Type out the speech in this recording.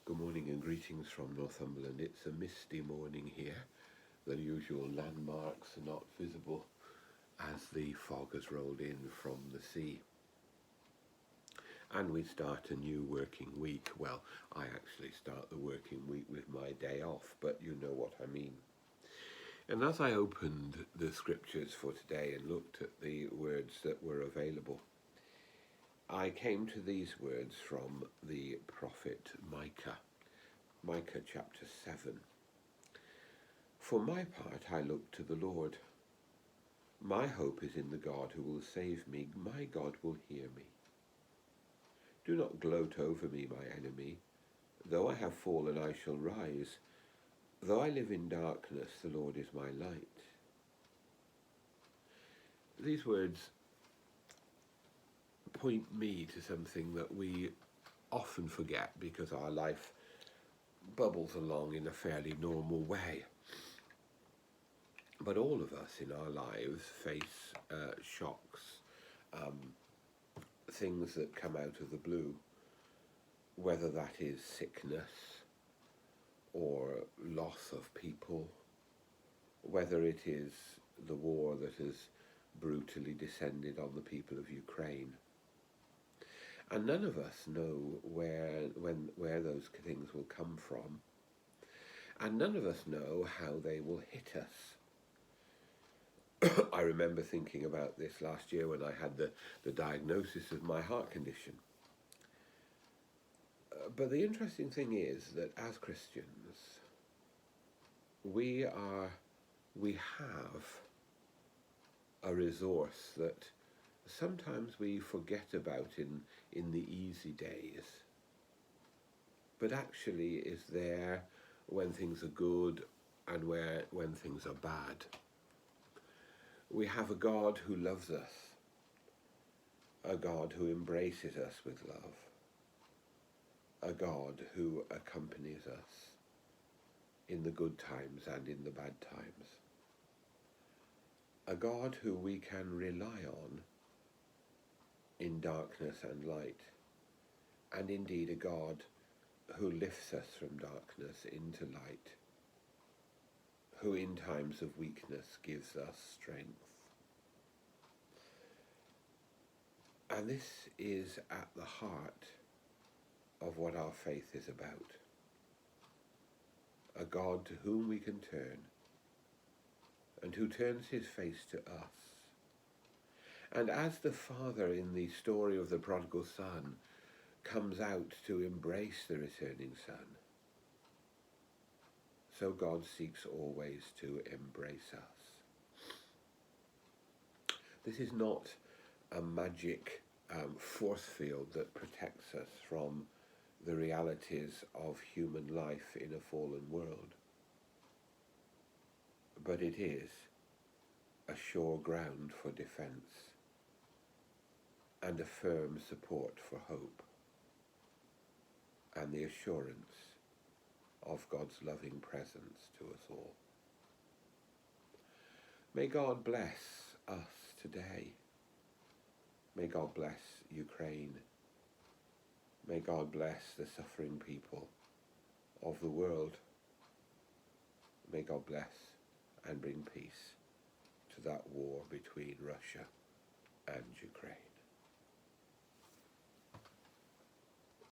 Good morning and greetings from Northumberland. It's a misty morning here. The usual landmarks are not visible as the fog has rolled in from the sea. And we start a new working week. Well, I actually start the working week with my day off, but you know what I mean. And as I opened the scriptures for today and looked at the words that were available, I came to these words from the prophet Micah. Micah chapter 7. For my part, I look to the Lord. My hope is in the God who will save me. My God will hear me. Do not gloat over me, my enemy. Though I have fallen, I shall rise. Though I live in darkness, the Lord is my light. These words point me to something that we often forget because our life bubbles along in a fairly normal way. But all of us in our lives face shocks, things that come out of the blue, whether that is sickness or loss of people, whether it is the war that has brutally descended on the people of Ukraine. And none of us know where those things will come from, and none of us know how they will hit us. I remember thinking about this last year when I had the diagnosis of my heart condition. But the interesting thing is that as Christians, we have a resource that sometimes we forget about in the easy days, but actually is there when things are good and when things are bad. We have a God who loves us, a God who embraces us with love, a God who accompanies us in the good times and in the bad times, a God who we can rely on in darkness and light, and indeed a God who lifts us from darkness into light, who in times of weakness gives us strength. And this is at the heart of what our faith is about. A God to whom we can turn, and who turns his face to us. And as the father in the story of the prodigal son comes out to embrace the returning son, so God seeks always to embrace us. This is not a magic force field that protects us from the realities of human life in a fallen world, but it is a sure ground for defence and a firm support for hope and the assurance of God's loving presence to us all. May God bless us today. May God bless Ukraine. May God bless the suffering people of the world. May God bless and bring peace to that war between Russia and Ukraine.